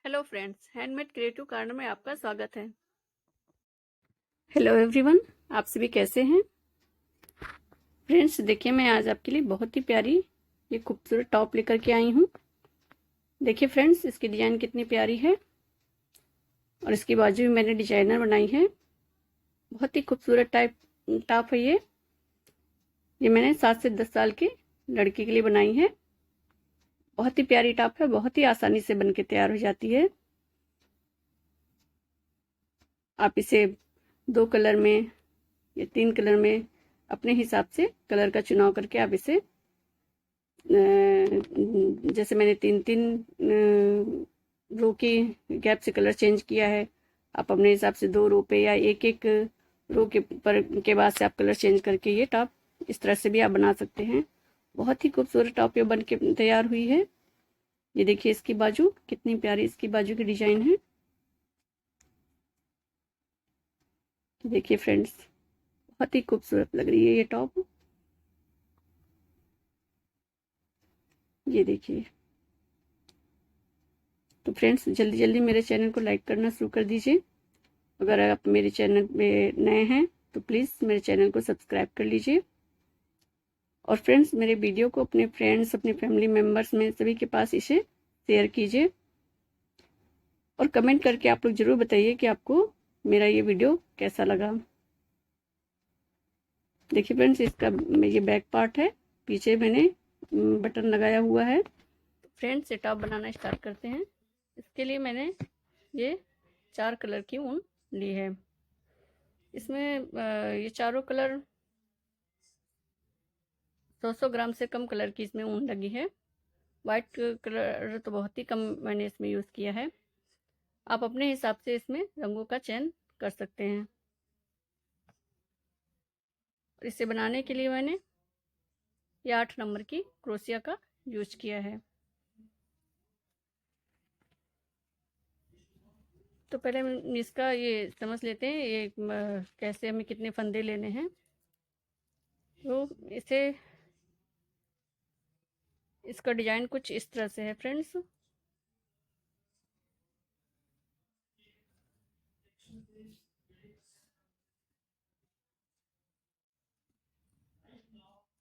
Hello friends, handmade creative corner में आपका स्वागत है। हेलो एवरीवन, आप सभी कैसे हैं? फ्रेंड्स देखिए, मैं आज आपके लिए बहुत ही प्यारी ये खूबसूरत टॉप लेकर के आई हूँ। देखिए फ्रेंड्स, इसकी डिजाइन कितनी प्यारी है और इसकी बाजू भी मैंने डिजाइनर बनाई है। बहुत ही खूबसूरत टॉप है ये मैंने 7 से 10 साल की लड़की के लिए बनाई है। बहुत ही प्यारी टॉप है, बहुत ही आसानी से बन के तैयार हो जाती है। आप इसे 2 कलर में या 3 कलर में अपने हिसाब से कलर का चुनाव करके आप इसे जैसे मैंने 3 रो की गैप से कलर चेंज किया है, आप अपने हिसाब से 2 रो पे या एक रो के बाद से आप कलर चेंज करके ये टॉप इस तरह से भी आप बना सकते हैं। बहुत ही खूबसूरत टॉप ये बन के तैयार हुई है। ये देखिए इसकी बाजू कितनी प्यारी, इसकी बाजू की डिजाइन है। देखिए फ्रेंड्स, बहुत ही खूबसूरत लग रही है ये टॉप। ये देखिए, तो फ्रेंड्स जल्दी जल्दी मेरे चैनल को लाइक करना शुरू कर दीजिए। अगर आप मेरे चैनल पे नए हैं तो प्लीज़ मेरे चैनल को सब्सक्राइब कर लीजिए। और फ्रेंड्स मेरे वीडियो को अपने फ्रेंड्स, अपने फैमिली मेम्बर्स में सभी के पास इसे शेयर कीजिए और कमेंट करके आप लोग ज़रूर बताइए कि आपको मेरा ये वीडियो कैसा लगा। देखिए फ्रेंड्स, इसका ये बैक पार्ट है, पीछे मैंने बटन लगाया हुआ है। फ्रेंड्स ये टॉप बनाना स्टार्ट करते हैं। इसके लिए मैंने ये 4 कलर की ऊन ली है। इसमें ये चारों कलर 100 ग्राम से कम कलर की इसमें ऊन लगी है। वाइट कलर तो बहुत ही कम मैंने इसमें यूज़ किया है। आप अपने हिसाब से इसमें रंगों का चयन कर सकते हैं। इसे बनाने के लिए मैंने ये 8 नंबर की क्रोशिया का यूज किया है। तो पहले हम इसका ये समझ लेते हैं ये कैसे हमें कितने फंदे लेने हैं। तो इसका डिजाइन कुछ इस तरह से है फ्रेंड्स।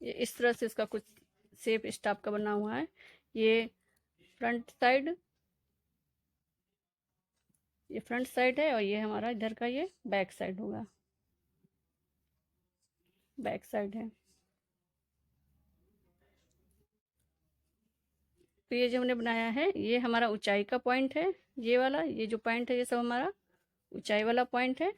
ये इस तरह से इसका कुछ शेप इस टाइप का बना हुआ है। ये फ्रंट साइड, ये फ्रंट साइड है और ये हमारा इधर का ये बैक साइड होगा, बैक साइड है। तो ये जो हमने बनाया है ये हमारा ऊंचाई का पॉइंट है। ये वाला, ये जो पॉइंट है ये सब हमारा ऊंचाई वाला पॉइंट है।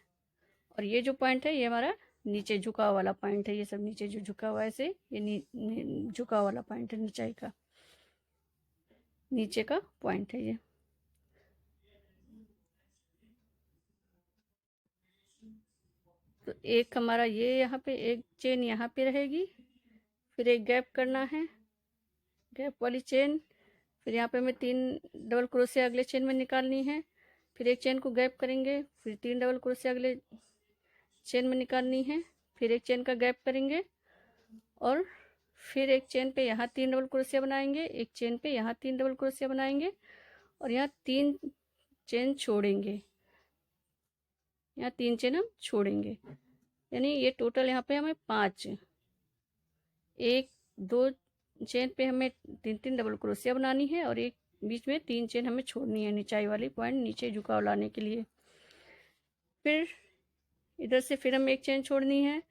और ये जो पॉइंट है ये हमारा नीचे झुकाव वाला पॉइंट है। ये सब नीचे जो झुका हुआ है ऐसे ये झुकाव वाला पॉइंट है, ऊंचाई का नीचे का पॉइंट है ये। तो एक हमारा ये यहाँ पे एक चेन यहाँ पे रहेगी, फिर एक गैप करना है, गैप वाली चेन। फिर यहाँ पे हमें 3 डबल क्रोशिया अगले चेन में निकालनी है। फिर एक चेन को गैप करेंगे, फिर 3 डबल क्रोशिया अगले चेन में निकालनी है। फिर एक चेन का गैप करेंगे और फिर एक चेन पे यहाँ 3 डबल क्रोशिया बनाएंगे, एक चेन पे यहाँ 3 डबल क्रोशिया बनाएंगे और यहाँ 3 चेन छोड़ेंगे। यहाँ 3 चेन हम छोड़ेंगे, यानी ये टोटल यहाँ पे हमें 5, 1 2 चेन पे हमें 3 डबल क्रोशिया बनानी है और एक बीच में 3 चेन हमें छोड़नी है नीचाई वाली पॉइंट, नीचे झुकाव लाने के लिए। फिर इधर से फिर हम एक चेन छोड़नी है,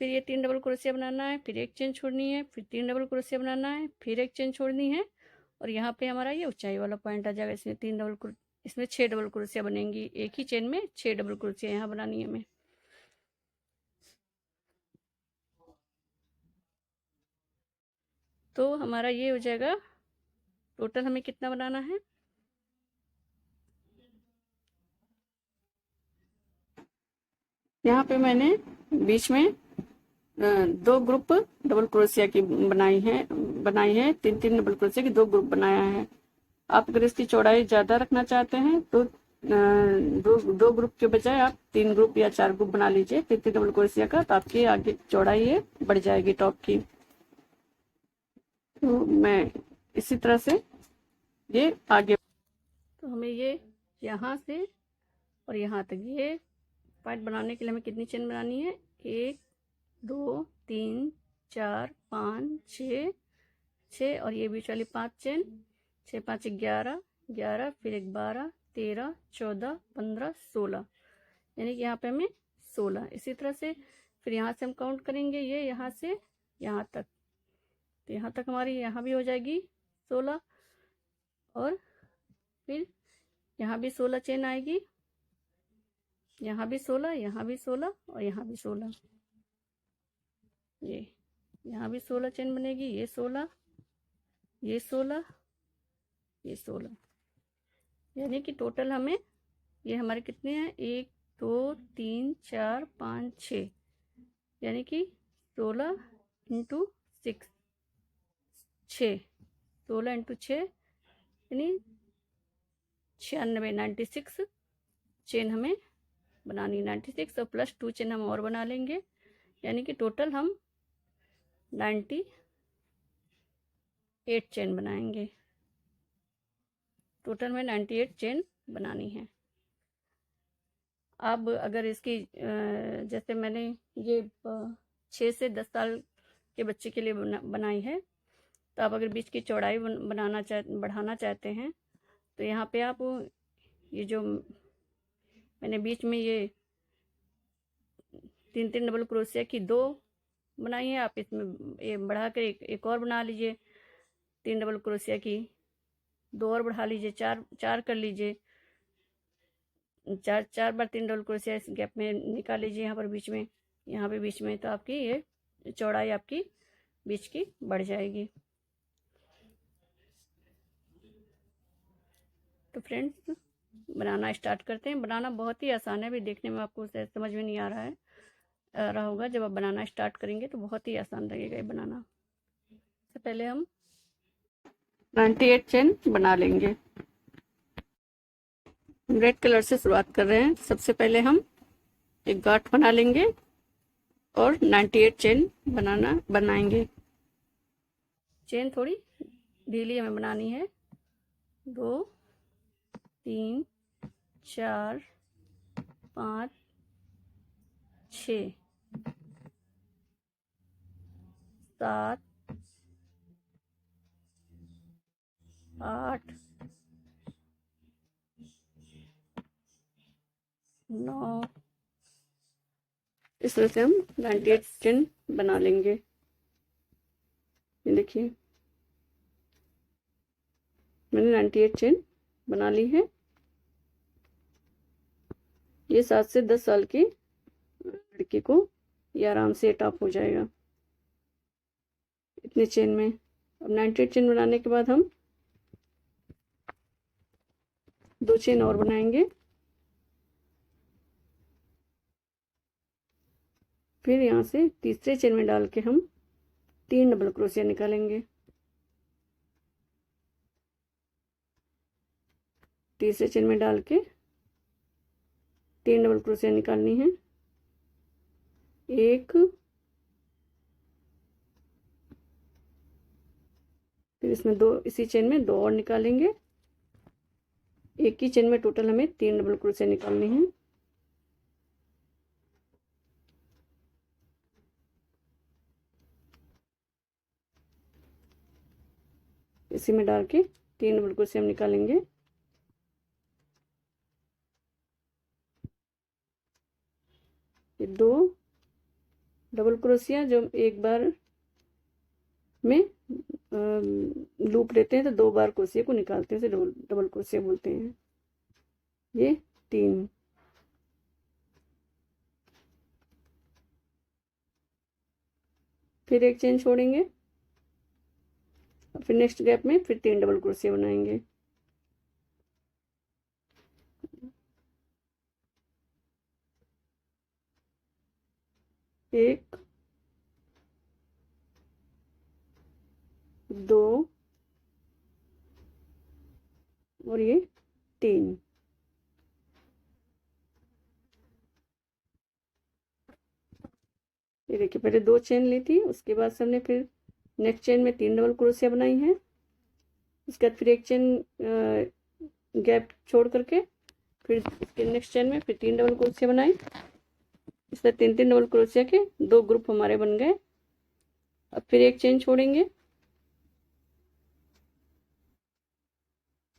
फिर ये 3 डबल क्रोशिया बनाना है, फिर एक चेन छोड़नी है, फिर 3 डबल क्रोशिया बनाना है, फिर एक चेन छोड़नी है और यहाँ पे हमारा ये ऊंचाई वाला पॉइंट आ जाएगा। इसमें 6 डबल क्रोशिया बनेंगी, एक ही चेन में 6 डबल क्रोशिया यहाँ बनानी है हमें। तो हमारा ये हो जाएगा, टोटल हमें कितना बनाना है, यहाँ पे मैंने बीच में 2 ग्रुप डबल क्रोशिया की बनाई है 3 डबल क्रोशिया की 2 ग्रुप बनाया है। आप अगर इसकी चौड़ाई ज्यादा रखना चाहते हैं तो 2 ग्रुप के बजाय आप 3 ग्रुप या 4 ग्रुप बना लीजिए 3 डबल क्रोशिया का, तो आपकी आगे चौड़ाई ये बढ़ जाएगी टॉप की। तो मैं इसी तरह से ये आगे, तो हमें हमें ये यहाँ से और यहाँ तक ये पार्ट बनाने के लिए हमें कितनी चेन बनानी है, 1 2 3 4 5 6 और ये बीच वाली 5 चेन, 6 5 11 11, फिर एक 12 13 14 15 16, यानी कि यहाँ पे हमें 16। इसी तरह से फिर यहाँ से हम काउंट करेंगे, ये यहाँ से यहाँ तक, तो यहाँ तक हमारी यहाँ भी हो जाएगी 16 और फिर यहाँ भी 16 चेन आएगी, यहाँ भी 16, यहाँ भी 16 और यहाँ भी 16, ये यहाँ भी 16 चेन बनेगी, ये 16 ये 16 ये 16, यानी कि टोटल हमें ये हमारे कितने हैं, 1 2 3 4 5 6, यानी कि 16 इंटू 6 6, 16 इंटू 6 यानी 96 चेन हमें बनानी, 96 और प्लस 2 चेन हम और बना लेंगे, यानी कि टोटल हम 98 चेन बनाएंगे। टोटल में 98 चेन बनानी है। अब अगर इसकी जैसे मैंने ये 6 से 10 साल के बच्चे के लिए बनाई है, तो आप अगर बीच की चौड़ाई बढ़ाना चाहते हैं तो यहाँ पे आप ये जो मैंने बीच में ये 3 डबल क्रोशिया की 2 बनाई है, आप इसमें ये बढ़ा कर एक और बना लीजिए, 3 डबल क्रोशिया की 2 और बढ़ा लीजिए, 4 कर लीजिए, 4 बार 3 डबल क्रोशिया इस गैप में निकाल लीजिए, यहाँ पर बीच में, यहाँ पे बीच में, तो आपकी ये चौड़ाई आपकी बीच की बढ़ जाएगी। तो फ्रेंड्स बनाना स्टार्ट करते हैं। बनाना बहुत ही आसान है, अभी देखने में आपको समझ में नहीं आ रहा होगा, जब आप बनाना स्टार्ट करेंगे तो बहुत ही आसान लगेगा ये बनाना। सबसे पहले हम 98 चेन बना लेंगे। रेड कलर से शुरुआत कर रहे हैं। सबसे पहले हम एक गांठ बना लेंगे और 98 चेन बनाएंगे। चेन थोड़ी ढीली हमें बनानी है। 2 3 4 5 6 7 8 9, इस तरह से हम 98 चेन बना लेंगे। ये देखिए मैंने 98 चेन बना ली है। ये 7 से 10 साल की लड़की को ये आराम से टॉप हो जाएगा इतने चेन में। अब 98 चेन बनाने के बाद हम 2 चेन और बनाएंगे, फिर यहाँ से तीसरे चेन में डाल के हम 3 डबल क्रोशिया निकालेंगे। तीसरे चेन में डाल के 3 डबल क्रोशिया निकालनी है। 1, फिर इसमें 2, इसी चेन में 2 और निकालेंगे। एक ही चेन में टोटल हमें 3 डबल क्रोशिया निकालनी है। इसी में डाल के 3 डबल क्रोशिया हम निकालेंगे। ये 2 डबल क्रोशिया जो एक बार में लूप लेते हैं तो 2 बार क्रोशिया को निकालते हैं, डबल क्रोशिया बोलते हैं। ये 3, फिर एक चेन छोड़ेंगे, फिर नेक्स्ट गैप में फिर 3 डबल क्रोशिया बनाएंगे। एक, 2 और ये 3। ये देखिए पहले 2 चेन ली थी, उसके बाद से हमने फिर नेक्स्ट चेन में 3 डबल क्रोशिया बनाई है। उसके बाद फिर एक चेन गैप छोड़ करके फिर इसके नेक्स्ट चेन में फिर 3 डबल क्रोशिया बनाए। इससे 3 डबल क्रोशिया के 2 ग्रुप हमारे बन गए। अब फिर एक चेन छोड़ेंगे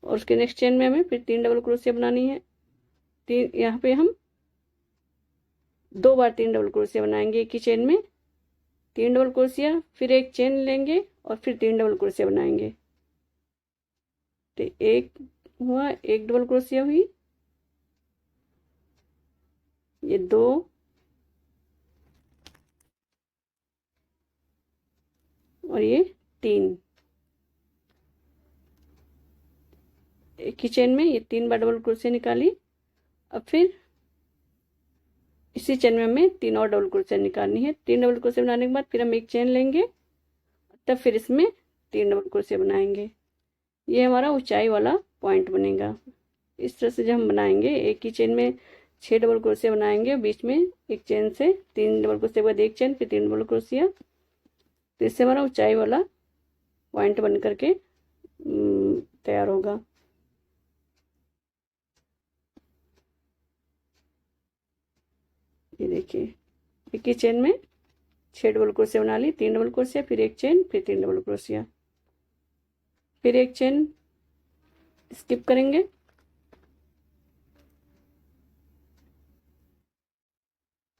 और उसके नेक्स्ट चेन में हमें फिर 3 डबल क्रोशिया बनानी है। यहाँ पे हम 2 बार 3 डबल क्रोशिया बनाएंगे एक ही चेन में। 3 डबल क्रोशिया, फिर एक चेन लेंगे और फिर 3 डबल क्रोशिया बनाएंगे। तो एक हुआ, एक डबल क्रोशिया हुई, ये 2 और ये 3। एक ही चेन में ये 3 बार डबल क्रोशिया निकाली। अब फिर इसी चेन में हमें 3 और डबल क्रोशिया निकालनी है। 3 डबल क्रोशिया बनाने के बाद फिर हम एक चेन लेंगे, तब फिर इसमें 3 डबल क्रोशिया बनाएंगे। ये हमारा ऊंचाई वाला पॉइंट बनेगा। इस तरह से जब हम बनाएंगे, एक ही चेन में 6 डबल क्रोशिया बनाएंगे, बीच में एक चेन से 3 डबल क्रोशिया के बाद एक चेन, फिर 3 डबल क्रोशिया, तो इससे हमारा ऊंचाई वाला पॉइंट बन करके तैयार होगा। ये देखिए, एक ही चेन में 6 डबल क्रोशिया बना ली, 3 डबल क्रोशिया, फिर एक चेन, फिर 3 डबल क्रोशिया, फिर एक चेन स्किप करेंगे,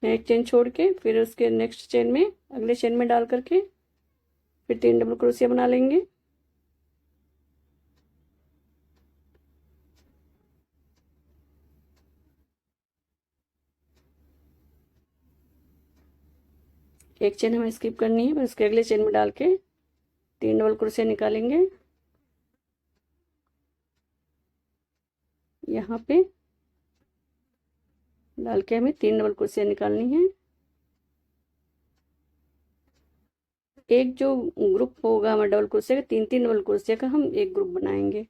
एक चेन छोड़ के फिर उसके नेक्स्ट चेन में अगले चेन में डाल करके फिर 3 डबल क्रोशिया बना लेंगे। एक चेन हमें स्किप करनी है, फिर उसके अगले चेन में डाल के 3 डबल क्रोशिया निकालेंगे। यहाँ पे डाल के हमें 3 डबल क्रोशिया निकालनी है। एक जो ग्रुप होगा हमारा डबल क्रोशिया का, 3 डबल क्रोशिया का हम एक ग्रुप बनाएंगे।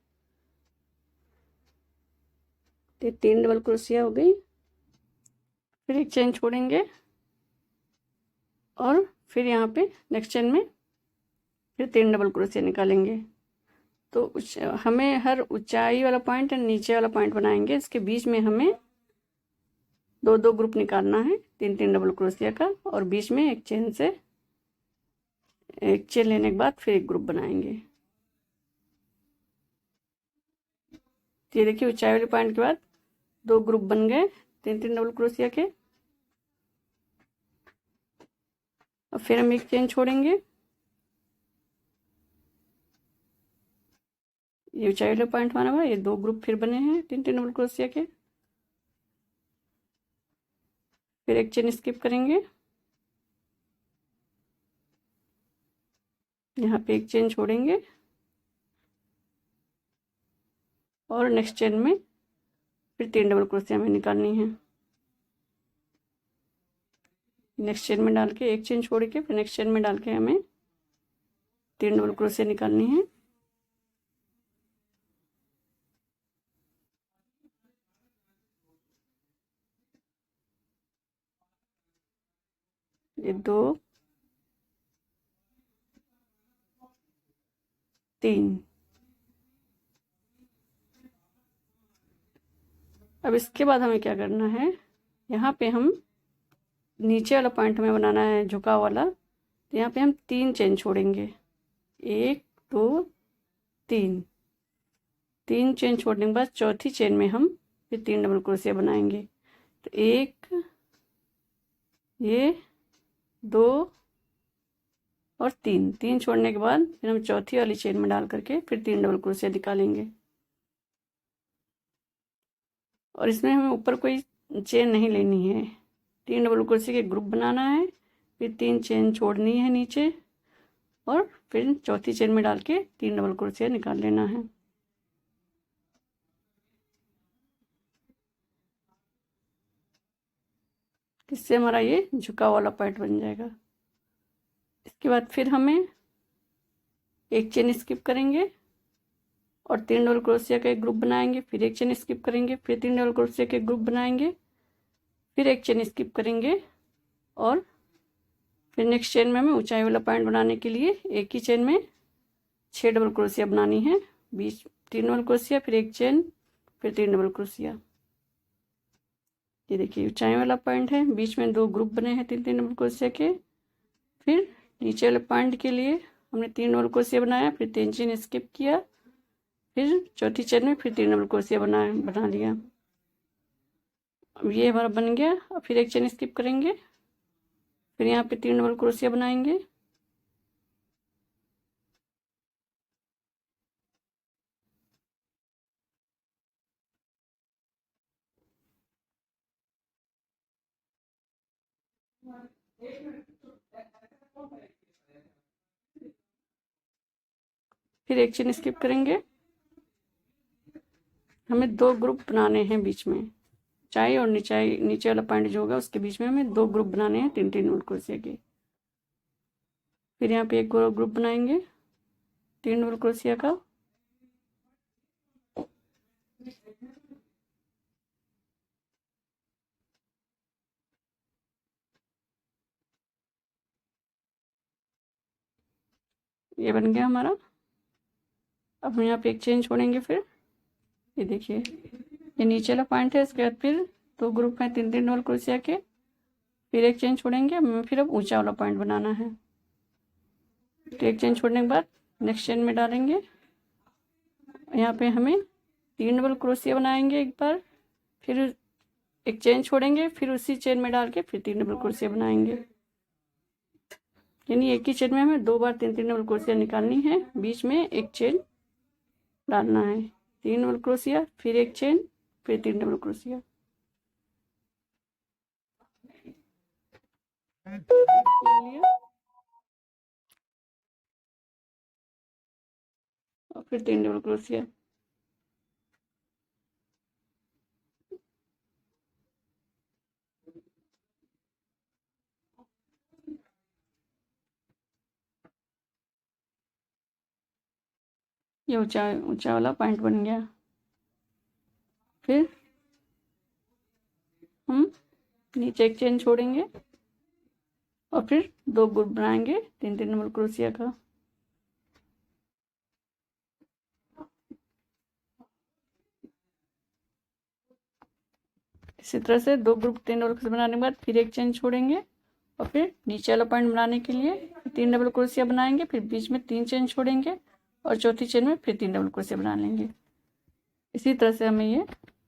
तो 3 डबल क्रोशिया हो गई, फिर एक चेन छोड़ेंगे और फिर यहाँ पे नेक्स्ट चेन में फिर 3 डबल क्रोशिया निकालेंगे। तो हमें हर ऊंचाई वाला पॉइंट और नीचे वाला पॉइंट बनाएंगे, इसके बीच में हमें 2 ग्रुप निकालना है 3 डबल क्रोशिया का, और बीच में एक चेन से एक चेन लेने के बाद फिर एक ग्रुप बनाएंगे। ये देखिए, ऊंचाई वाले पॉइंट के बाद 2 ग्रुप बन गए 3 डबल क्रोशिया के। अब फिर हम एक चेन छोड़ेंगे, ये ऊंचाई वाले पॉइंट माना हुआ, ये 2 ग्रुप फिर बने हैं 3 डबल क्रोशिया के। फिर एक चेन स्किप करेंगे, यहाँ पे एक चेन छोड़ेंगे और नेक्स्ट चेन में फिर 3 डबल क्रोशिया हमें निकालनी है। नेक्स्ट चेन में डाल के एक चेन छोड़ के फिर नेक्स्ट चेन में डाल के हमें 3 डबल क्रोशिया निकालनी है। ये 2 3। अब इसके बाद हमें क्या करना है, यहाँ पे हम नीचे वाला पॉइंट हमें बनाना है झुका वाला, तो यहाँ पे हम 3 चेन छोड़ेंगे, 1 2 3। 3 चेन छोड़ने के बाद चौथी चेन में हम फिर 3 डबल क्रोशिया बनाएंगे। तो 1, ये 2 और 3 छोड़ने के बाद फिर हम चौथी वाली चेन में डाल करके फिर 3 डबल क्रोशिया निकालेंगे। और इसमें हमें ऊपर कोई चेन नहीं लेनी है, 3 डबल क्रोशिया के ग्रुप बनाना है, फिर 3 चेन छोड़नी है नीचे और फिर चौथी चेन में डाल के 3 डबल क्रोशिया निकाल लेना है। इससे हमारा ये झुका वाला पॉइंट बन जाएगा। इसके बाद फिर हमें एक चेन स्किप करेंगे और 3 डबल क्रोशिया का एक ग्रुप बनाएंगे, फिर एक चेन स्किप करेंगे, फिर 3 डबल क्रोशिया के ग्रुप बनाएंगे, फिर एक चेन स्किप करेंगे और फिर नेक्स्ट चेन में हमें ऊंचाई वाला पॉइंट बनाने के लिए एक ही चेन में 6 डबल क्रोशिया बनानी है। बीच 3 डबल क्रोशिया, फिर एक चेन, फिर 3 डबल क्रोशिया। ये देखिए ऊंचाई वाला पॉइंट है, बीच में 2 ग्रुप बने हैं 3 3 डबल क्रोशिया के। फिर नीचे वाले पॉइंट के लिए हमने 3 डबल क्रोशिया बनाया, फिर 3 चेन स्किप किया, फिर चौथी चेन में फिर 3 डबल क्रोशिया बना लिया। अब ये हमारा बन गया। अब फिर एक चेन स्किप करेंगे, फिर यहाँ पे 3 डबल क्रोशिया बनाएंगे। फिर एक चेन स्किप करेंगे। हमें 2 ग्रुप बनाने हैं बीच में, ऊंचाई और नीचे वाला पॉइंट जो होगा उसके बीच में हमें 2 ग्रुप बनाने हैं 3 3 डबल क्रोशिया के। फिर यहाँ पे एक और ग्रुप बनाएंगे 3 डबल क्रोशिया का। ये बन गया हमारा। अब हम यहाँ पे एक चेन छोड़ेंगे। फिर ये देखिए ये नीचे वाला पॉइंट है, इसके बाद फिर 2 ग्रुप हैं 3 3 डबल क्रोशिया के, फिर एक चेन छोड़ेंगे। हमें फिर अब ऊंचा वाला पॉइंट बनाना है, तो एक चेन छोड़ने के बाद नेक्स्ट चेन में डालेंगे। यहाँ पे हमें 3 डबल क्रोशिया बनाएंगे एक बार, फिर एक चेन छोड़ेंगे, फिर उसी चेन में डाल के फिर 3 डबल क्रोशिया बनाएंगे। यानी एक ही चेन में हमें 2 बार 3 3 डबल क्रोशिया निकालनी है, बीच में एक चेन डालना है, 3 डबल क्रोशिया, फिर एक चेन, फिर 3 डबल क्रोशिया। और फिर 3 डबल क्रोशिया। ये ऊंचा वाला पॉइंट बन गया। फिर हम नीचे एक चेन छोड़ेंगे और फिर 2 ग्रुप बनाएंगे 3 3 डबल क्रोशिया का। इसी तरह से 2 ग्रुप 3 डबल क्रोशिया बनाने के बाद फिर एक चेन छोड़ेंगे और फिर नीचे वाला पॉइंट बनाने के लिए 3 डबल क्रोशिया बनाएंगे, फिर बीच में 3 चेन छोड़ेंगे और चौथी चेन में फिर 3 डबल क्रोशिया बना लेंगे। इसी तरह से हमें ये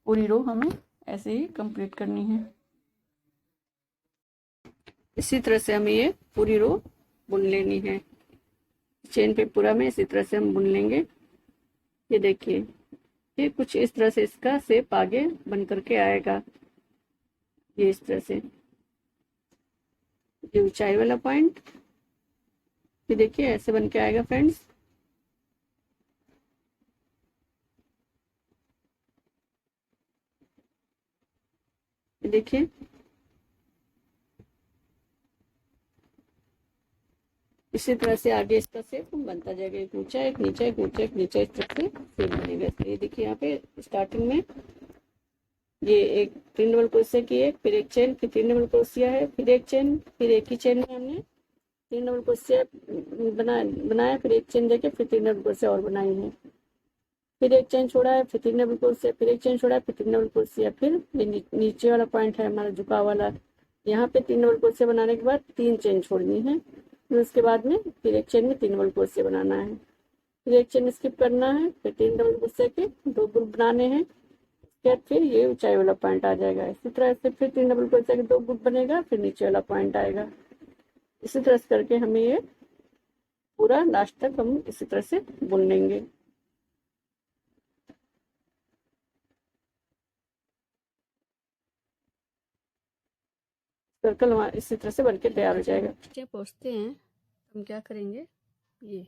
पूरी रो हमें ऐसे ही कंप्लीट करनी है। इसी तरह से हमें ये पूरी रो बुन लेनी है। चेन पे पूरा में इसी तरह से हम बुन लेंगे। ये देखिए ये कुछ इस तरह से इसका शेप आगे बन करके आएगा। ये इस तरह से ये ऊंचाई वाला पॉइंट, ये देखिए ऐसे बन के आएगा फ्रेंड्स। ये देखिए इसी तरह से आगे इसका शेप बनता जाएगा, एक ऊंचा एक नीचा एक ऊंचा एक नीचा, इस तरह से शेप बनेगा। ये देखिए यहाँ पे स्टार्टिंग में ये एक 3 डबल क्रोशिया की एक, फिर एक चेन, फिर 3 डबल क्रोशिया है, फिर एक चेन, फिर एक ही चेन में हमने 3 डबल क्रोशिया बनाया, फिर एक चेन देके फिर 3 डबल क्रोशिया और बनाई है, फिर एक चेन छोड़ा है, फिर 3 डबल क्रोशिया, फिर एक चेन छोड़ा है, फिर 3 डबल क्रोशिया। फिर ये नीचे वाला पॉइंट है हमारा झुकाव वाला, यहाँ पे 3 डबल क्रोशिया बनाने के बाद 3 चेन छोड़नी है, फिर उसके बाद में फिर एक चेन में 3 डबल क्रोशिया बनाना है, फिर एक चेन स्किप करना है, फिर 3 डबल क्रोशिया के 2 ग्रुप बनाने हैं। फिर ये ऊंचाई वाला पॉइंट आ जाएगा। इसी तरह से फिर 3 डबल क्रोशिया के 2 ग्रुप बनेगा, फिर नीचे वाला पॉइंट आएगा। इसी तरह से करके हमें ये पूरा लास्ट तक हम इसी तरह से बुन लेंगे। सर्कल हमारा इसी तरह से बनके तैयार हो जाएगा। क्या पहुंचते हैं हम क्या करेंगे, ये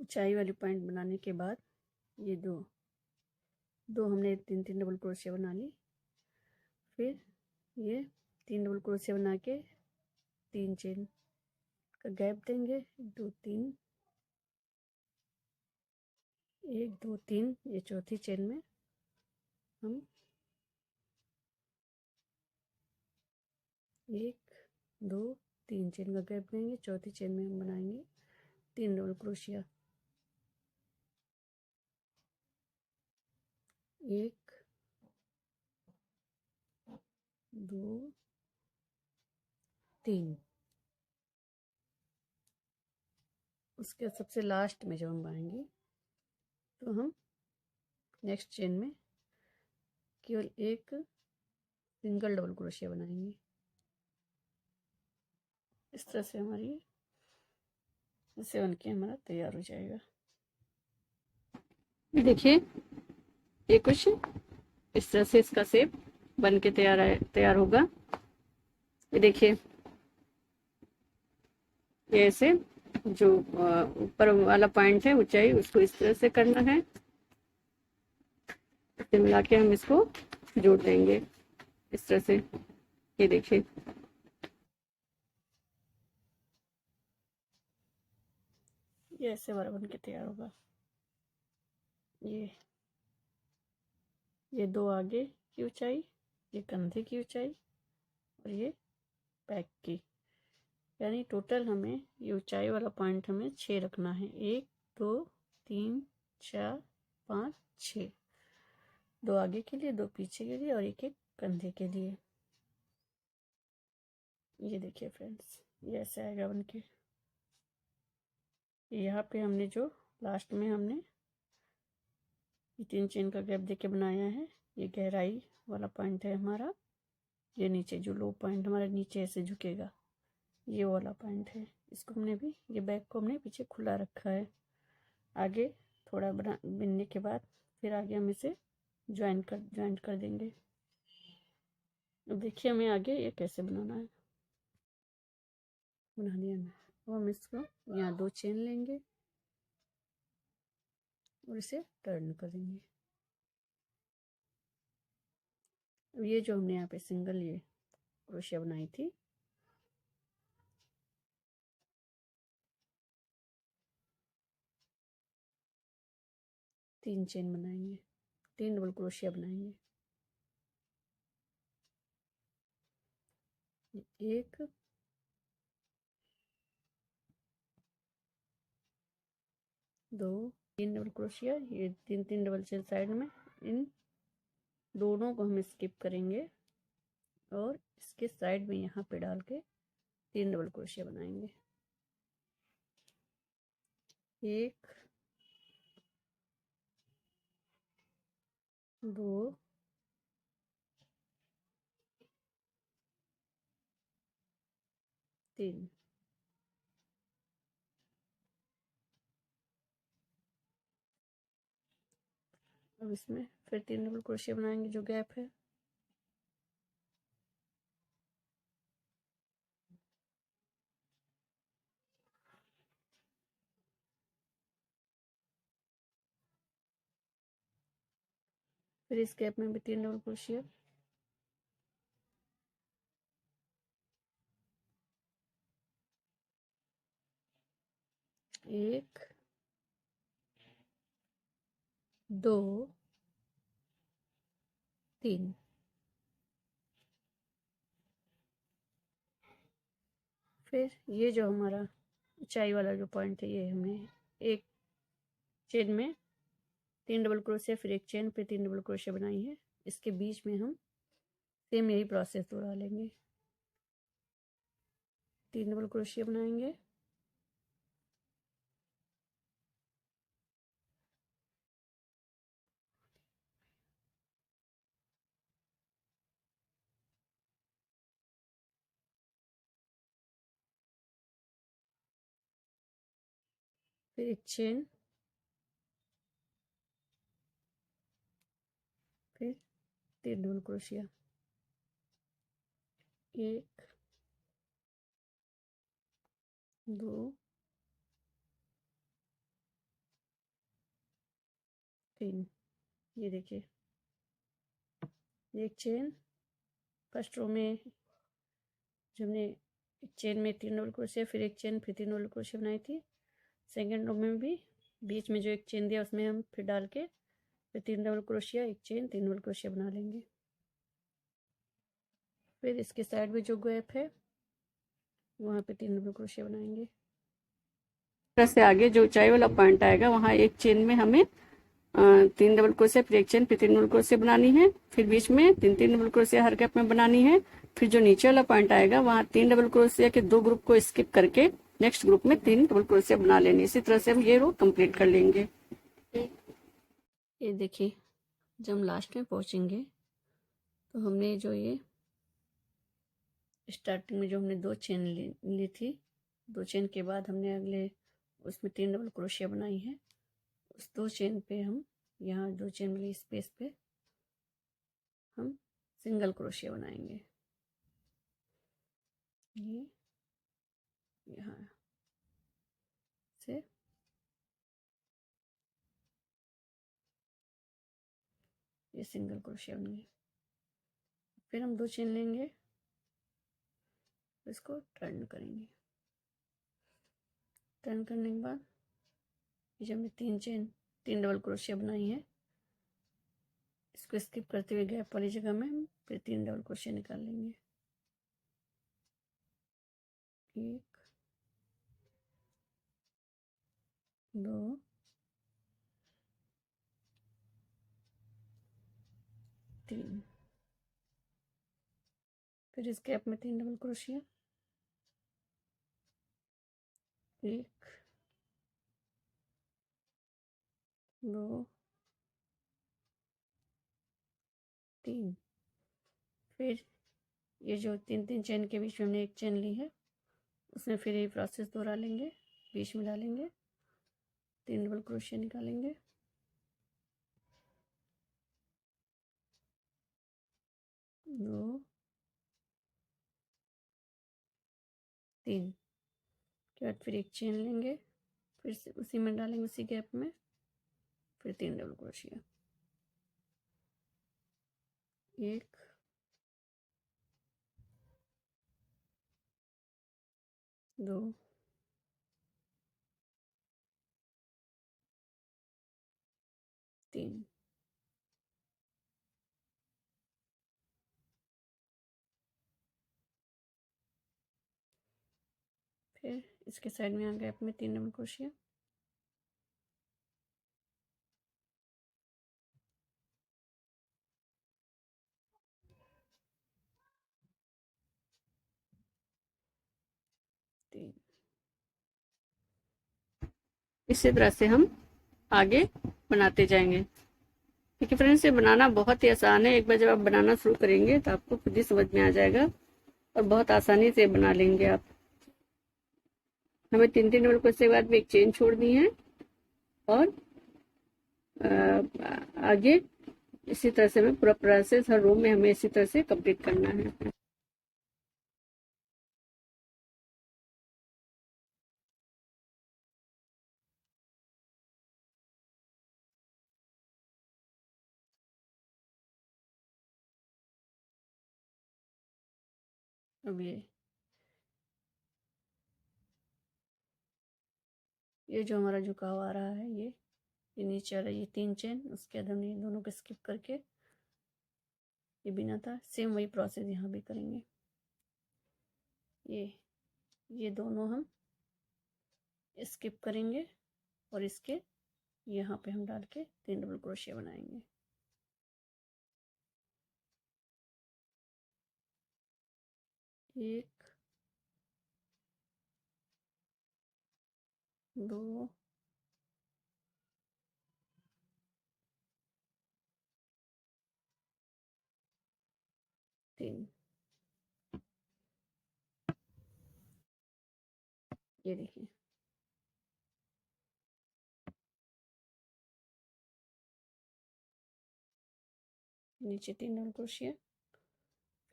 ऊंचाई वाली पॉइंट बनाने के बाद ये दो हमने 3 3 डबल क्रोशिया बना ली, फिर ये 3 डबल क्रोशिया बना के 3 चेन का गैप देंगे, 2 3 1 2 3, ये चौथी चेन में हम 1 2 3 चेन का गैप देंगे, चौथी चेन में हम बनाएंगे 3 डबल क्रोशिया, 1 2 3। उसके सबसे लास्ट में जब हम आएंगे तो हम नेक्स्ट चेन में केवल एक सिंगल डबल क्रोशिया बनाएंगे। इस तरह से हमारी इसे बन के हमारा तैयार हो जाएगा। देखिए ये कुछ इस तरह से इसका शेप बन के तैयार होगा। ये देखिए ये ऐसे जो ऊपर वाला पॉइंट है ऊंचाई उसको इस तरह से करना है, फिर मिला के हम इसको जोड़ देंगे इस तरह से। ये देखिए ये ऐसे हमारा बन के तैयार होगा। ये 2 आगे की ऊंचाई, ये कंधे की ऊंचाई और ये बैक की, यानी टोटल हमें ये ऊंचाई वाला पॉइंट हमें 6 रखना है। 1 2 3 4 5 6, 2 आगे के लिए, 2 पीछे के लिए और एक कंधे के लिए। ये देखिए फ्रेंड्स ये ऐसे आएगा बन के। यहाँ पे हमने जो लास्ट में हमने ये 3 चेन का गैप देके बनाया है, ये गहराई वाला पॉइंट है हमारा। ये नीचे जो लो पॉइंट हमारा नीचे ऐसे झुकेगा ये वाला पॉइंट है। इसको हमने भी ये बैक को हमने पीछे खुला रखा है। आगे थोड़ा बिनने के बाद फिर आगे हम इसे ज्वाइंट कर देंगे। अब देखिए हमें आगे ये कैसे बनाना है। बना दिया ना, अब हम इसको यहाँ 2 चेन लेंगे और इसे टर्न करेंगे। अब ये जो हमने यहाँ पे सिंगल ये क्रोशिया बनाई थी, तीन चेन बनाएंगे, 3 डबल क्रोशिया बनाएंगे। 1 2 3 डबल क्रोशिया, ये 3 डबल चेन साइड में, इन दोनों को हम स्किप करेंगे और इसके साइड में यहाँ पे डाल के 3 डबल क्रोशिया बनाएंगे। 1 2 3। अब इसमें फिर 3 डबल क्रोशिया बनाएंगे जो गैप है। फिर इस गैप में भी 3 डबल क्रोशिया। 1 2 3। फिर ये जो हमारा ऊंचाई वाला जो पॉइंट है, ये हमने एक चेन में 3 डबल क्रोशिया, फिर एक चेन पे 3 डबल क्रोशिया बनाई है। इसके बीच में हम सेम यही प्रोसेस दोहरा लेंगे। 3 डबल क्रोशिया बनाएंगे, फिर एक चेन, फिर 3 डबल क्रोशिया। 1 2 3। ये देखिए एक चेन फर्स्ट रो में जब हमने एक चेन में 3 डबल क्रोशिया, फिर एक चेन, फिर 3 डबल क्रोशिया बनाई थी। सेकेंड रो में भी बीच में जो एक चेन दिया उसमें हम फिर डाल के फिर 3 डबल क्रोशिया, एक चेन, 3 डबल क्रोशिया बना लेंगे। फिर इसके साइड में जो गैप है वहाँ पे 3 डबल क्रोशिया बनाएंगे। तरह से आगे जो ऊंचाई वाला पॉइंट आएगा वहां एक चेन में हमें 3 डबल क्रोशिया, फिर एक चेन, फिर 3 डबल क्रोशिया बनानी है, फिर बीच में 3 3 डबल क्रोशिया हर गैप में बनानी है। फिर जो नीचे वाला पॉइंट आएगा वहां 3 डबल क्रोशिया के 2 ग्रुप को स्किप करके नेक्स्ट ग्रुप में 3 डबल क्रोशिया बना लेनी। इसी तरह से हम ये रो कंप्लीट कर लेंगे। ये देखिए, जब हम लास्ट में पहुंचेंगे तो हमने जो ये स्टार्टिंग में जो हमने 2 चेन ली थी, 2 चेन के बाद हमने अगले उसमें 3 डबल क्रोशिया बनाई है। उस 2 चेन पे हम यहाँ 2 चेन वाली स्पेस पे हम सिंगल क्रोशिया बनाएंगे। ये यहाँ से ये सिंगल क्रोशिया बनेंगे। फिर हम 2 चेन लेंगे, इसको टर्न करेंगे। टर्न करने के बाद जब हमने 3 डबल क्रोशिया बनाई है, इसको स्किप करते हुए गैप वाली जगह में हम फिर 3 डबल क्रोशिया निकाल लेंगे। 1 2 3, फिर इस गैप में 3 डबल क्रोशिया, 1 2 3, फिर ये जो 3 3 चेन के बीच में हमने एक चेन ली है उसमें फिर ये प्रोसेस दोहरा लेंगे, बीच में डालेंगे, 3 डबल क्रोशिया निकालेंगे, 2 3 के बाद फिर एक चेन लेंगे, फिर से उसी में डालेंगे, उसी गैप में फिर 3 डबल क्रोशिया, 1 2 3, फिर इसके साइड में यहाँ गैप में 3 डबल क्रोशिया, तीन। इसी तरह से हम आगे बनाते जाएंगे। देखिए फ्रेंड्स, ये बनाना बहुत ही आसान है। एक बार जब आप बनाना शुरू करेंगे तो आपको खुद ही समझ में आ जाएगा और बहुत आसानी से बना लेंगे आप। हमें 3 3 डबल क्रोशिया के बाद में एक चेन छोड़नी है और आगे इसी तरह से हमें पूरा प्रोसेस हर रो में हमें इसी तरह से कंप्लीट करना है। अब ये जो हमारा झुकाव आ रहा है, ये नीचे वाला ये 3 चेन, उसके बाद हमने दोनों को स्किप करके ये बिना था, सेम वही प्रोसेस यहाँ भी करेंगे। ये दोनों हम स्किप करेंगे और इसके यहाँ पे हम डाल के 3 डबल क्रोशिया बनाएंगे। 1 2 3, ये देखिए नीचे 3 डबल क्रोशिया,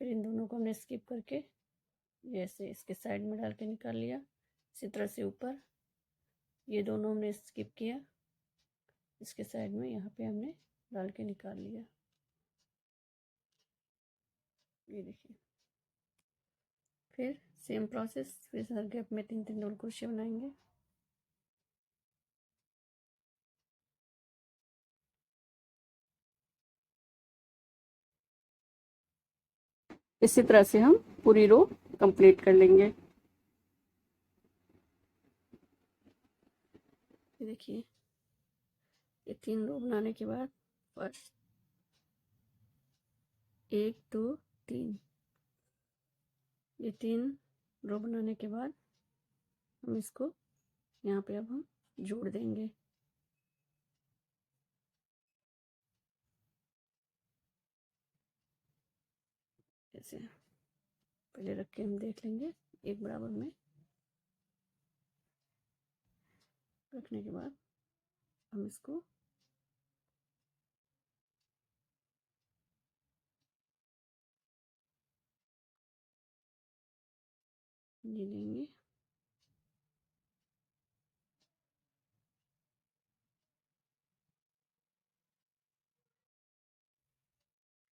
फिर इन दोनों को हमने स्किप करके जैसे इसके साइड में डाल के निकाल लिया। इसी तरह से ऊपर ये दोनों हमने स्किप किया, इसके साइड में यहाँ पे हमने डाल के निकाल लिया। ये देखिए, फिर सेम प्रोसेस, फिर हर गैप में 3 3 डबल क्रोशिया बनाएंगे। इसी तरह से हम पूरी रो कंप्लीट कर लेंगे। ये देखिए, ये 3 रो बनाने के बाद फर्स्ट 1 2 3, ये 3 रो बनाने के बाद हम इसको यहाँ पे अब हम जोड़ देंगे। ऐसे पहले रख के हम देख लेंगे, एक बराबर में रखने के बाद हम इसको ये लेंगे,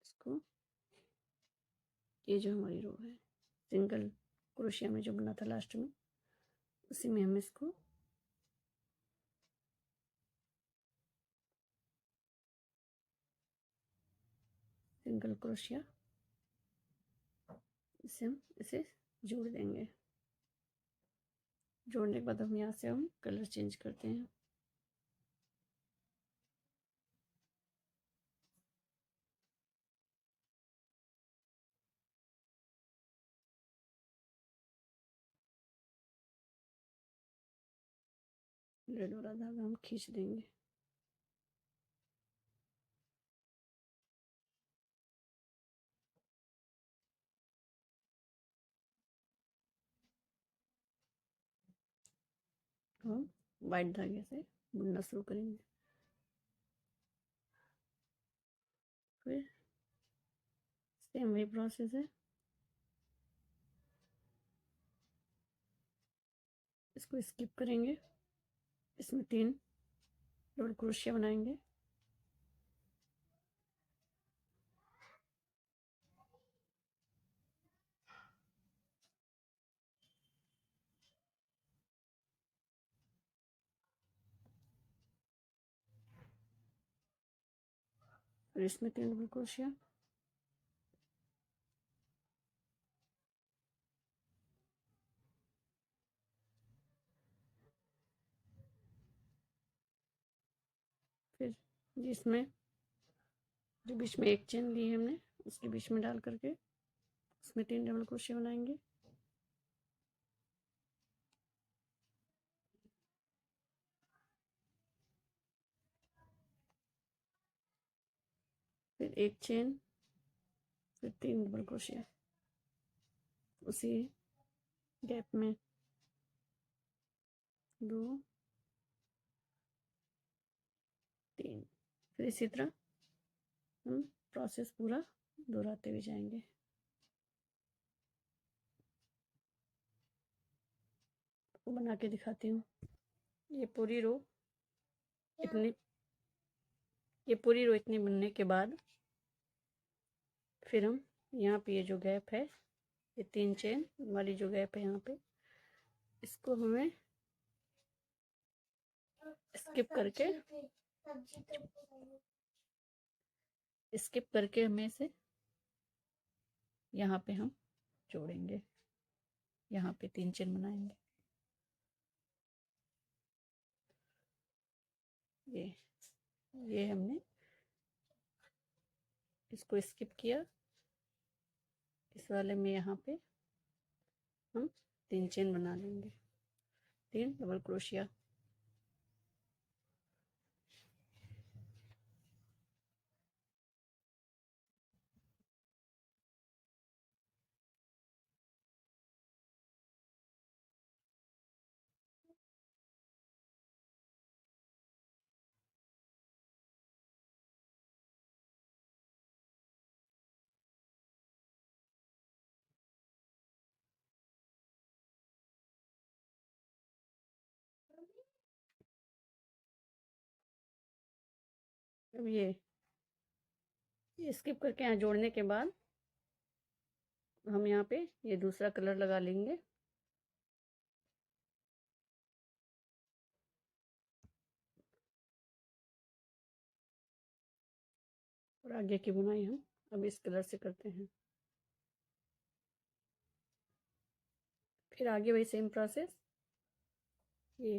इसको ये जो हमारी रो है सिंगल क्रोशिया में जो बना था लास्ट में, उसी में हम इसको सिंगल क्रोशिया इसे हम इसे जोड़ देंगे। जोड़ने के बाद हम यहाँ से हम कलर चेंज करते हैं। रेड वाला धागा हम खींच देंगे। हम वाइट धागे से बुनना शुरू करेंगे। फिर सेम वही प्रोसेस है, इसको स्किप करेंगे, इसमें 3 डबल क्रोशिया बनाएंगे। फिर इसमें 3 डबल क्रोशिया, फिर जिसमें जो बीच में एक चेन ली है हमने उसके बीच में डाल करके उसमें 3 डबल क्रोशिया बनाएंगे। फिर एक चेन, फिर 3 डबल क्रोशिया, उसी गैप में 2 3, फिर इसी तरह हम प्रोसेस पूरा दोहराते हुए जाएंगे। आपको बना के दिखाती हूँ। ये पूरी रो इतनी बनने के बाद फिर हम यहाँ पे ये जो गैप है, ये 3 चेन वाली जो गैप है यहाँ पे, इसको हमें स्किप करके हमें इसे यहाँ पे हम जोड़ेंगे। यहाँ पे 3 चेन बनाएंगे। ये हमने इसको स्किप किया, इस वाले में यहाँ पे हम 3 चेन बना लेंगे, 3 डबल क्रोशिया। अब ये स्किप करके यहाँ जोड़ने के बाद हम यहाँ पे ये दूसरा कलर लगा लेंगे। और आगे की बुनाई हम अब इस कलर से करते हैं। फिर आगे वही सेम प्रोसेस, ये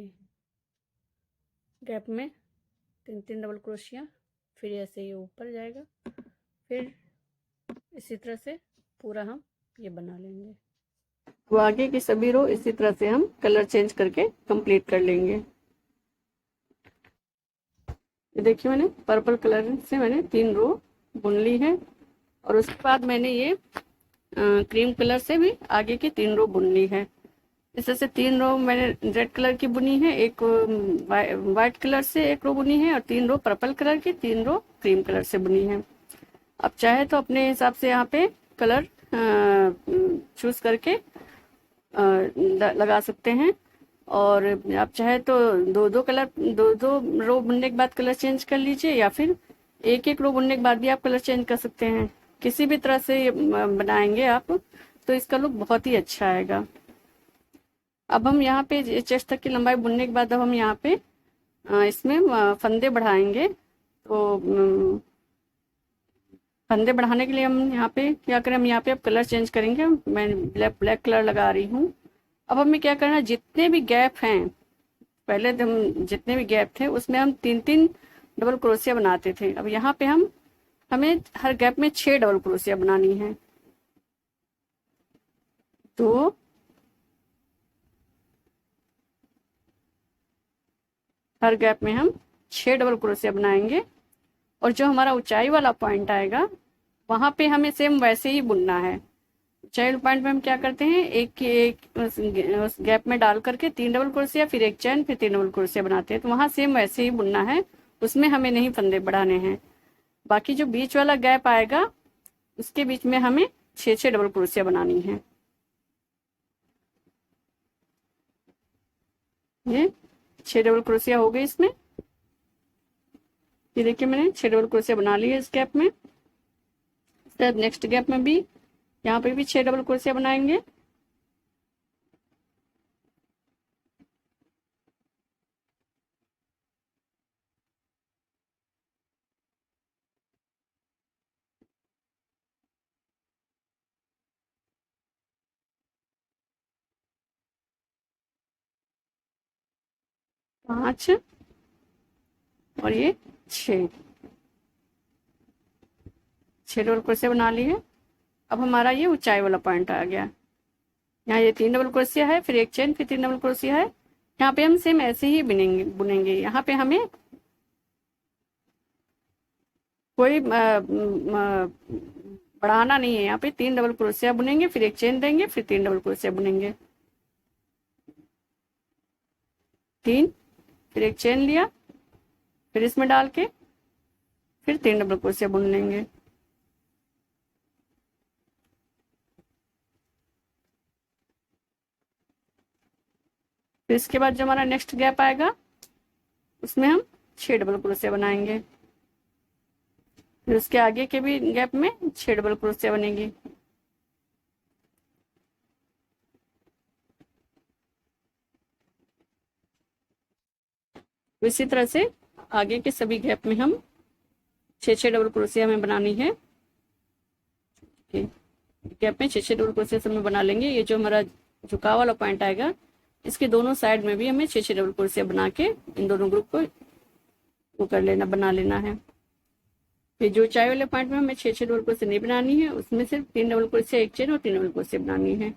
गैप में 3 डबल क्रोशिया, फिर ऐसे ये ऊपर जाएगा, फिर इसी तरह से पूरा हम ये बना लेंगे। तो आगे की सभी रो इसी तरह से हम कलर चेंज करके कंप्लीट कर लेंगे। ये देखिए मैंने पर्पल कलर से मैंने 3 रो बुन ली है और उसके बाद मैंने ये क्रीम कलर से भी आगे की 3 रो बुन ली है। इस तरह से 3 रो मैंने रेड कलर की बुनी है, एक वाइट कलर से 1 रो बुनी है और 3 रो पर्पल कलर की, 3 रो क्रीम कलर से बुनी है। अब चाहे तो अपने हिसाब से यहाँ पे कलर चूज करके लगा सकते हैं और आप चाहे तो दो दो रो बुनने के बाद कलर चेंज कर लीजिए या फिर एक रो बुनने के बाद भी आप कलर चेंज कर सकते हैं। किसी भी तरह से बनाएंगे आप तो इसका लुक बहुत ही अच्छा आएगा। अब हम यहाँ पे चेस्ट तक की लंबाई बुनने के बाद अब हम यहाँ पे इसमें फंदे बढ़ाएंगे। तो फंदे बढ़ाने के लिए हम यहाँ पे क्या करें, हम यहाँ पे अब कलर चेंज करेंगे। मैं ब्लैक कलर लगा रही हूँ। अब हमें क्या करना है, जितने भी गैप हैं, पहले हम जितने भी गैप थे उसमें हम 3 डबल क्रोशिया बनाते थे। अब यहाँ पे हमें हर गैप में 6 डबल क्रोशिया बनानी है। तो हर गैप में हम 6 डबल क्रोशिया बनाएंगे और जो हमारा ऊंचाई वाला पॉइंट आएगा वहां पे हमें सेम वैसे ही बुनना है। ऊंचाई वाले पॉइंट में हम क्या करते हैं, एक उस गैप में डाल करके 3 डबल क्रोशिया, फिर एक चैन, फिर 3 डबल क्रोशिया बनाते हैं। तो वहां सेम वैसे ही बुनना है, उसमें हमें नहीं फंदे बढ़ाने हैं। बाकी जो बीच वाला गैप आएगा उसके बीच में हमें 6 डबल क्रोशिया बनानी है। ये 6 डबल क्रोशिया हो गई इसमें। ये देखिए मैंने 6 डबल क्रोशिया बना ली है इस गैप में। नेक्स्ट गैप में भी यहाँ पे भी 6 डबल क्रोशिया बनाएंगे। पांच और ये 6 डबल क्रोशिया बना ली है। अब हमारा ये ऊंचाई वाला पॉइंट आ गया। यहाँ ये 3 डबल क्रोशिया है, फिर एक चेन, फिर 3 डबल क्रोशिया है। यहाँ पे हम सेम ऐसे ही बुनेंगे। यहाँ पे हमें कोई बढ़ाना नहीं है। यहाँ पे 3 डबल क्रोशिया बुनेंगे, फिर एक चेन देंगे, फिर 3 डबल क्रोशिया बुनेंगे। 3, फिर एक चेन लिया, फिर इसमें डाल के फिर 3 डबल क्रोशिया बुन लेंगे। फिर इसके बाद जो हमारा नेक्स्ट गैप आएगा उसमें हम 6 डबल क्रोशिया बनाएंगे। फिर उसके आगे के भी गैप में 6 डबल क्रोशिया बनेगी। इसी तरह से आगे के सभी गैप में हम 6 डबल क्रोशिया हमें बनानी है। गैप में 6 डबल क्रोशिया हमें बना लेंगे। ये जो हमारा झुकाव वाला पॉइंट आएगा इसके दोनों साइड में भी हमें 6 डबल क्रोशिया बना के इन दोनों ग्रुप को वो कर लेना, बना लेना है। फिर जो ऊंचाई वाले पॉइंट में हमें 6 डबल क्रोशिया नहीं बनानी है, उसमें सिर्फ 3 डबल क्रोशिया, एक चेन और 3 डबल क्रोशिया बनानी है।